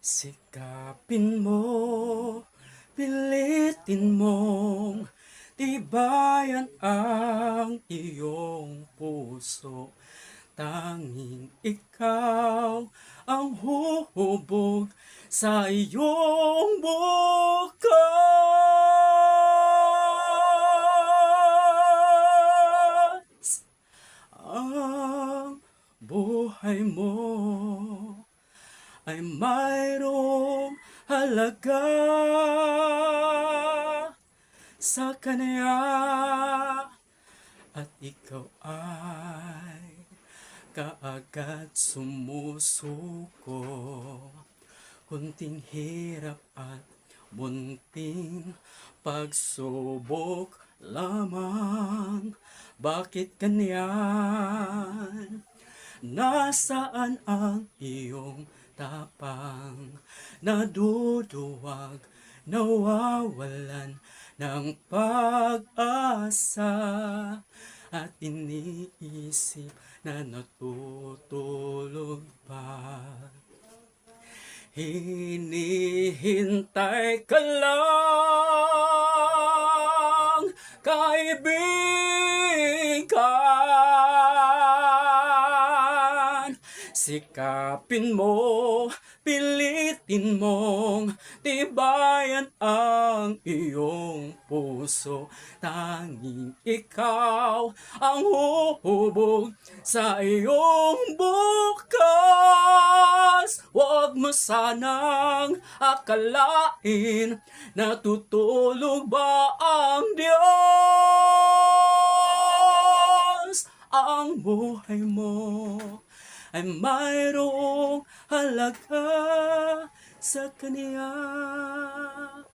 Sikapin mo, pilitin mong tibayan ang iyong puso. Tanging ikaw ang huhubog sa iyong bukas. Ang buhay mo ay mayroong halaga sa Kanya, at ikaw ay kaagad sumusuko. Kunting hirap at munting pagsubok lamang. Bakit ganyan? Nasaan ang iyong tapang? Naduduwag, nawawalan ng pag-asa, at iniisip na natutulog pa. Hinihintay ka lang, kaibigan. Sikapin mo, pilitin mong tibayan ang iyong puso. Tanging ikaw ang huhubog sa iyong bukas. Huwag mo sanang akalain na tutulog ba ang Diyos. Ang buhay mo ay mayroong halaga sa Kanya.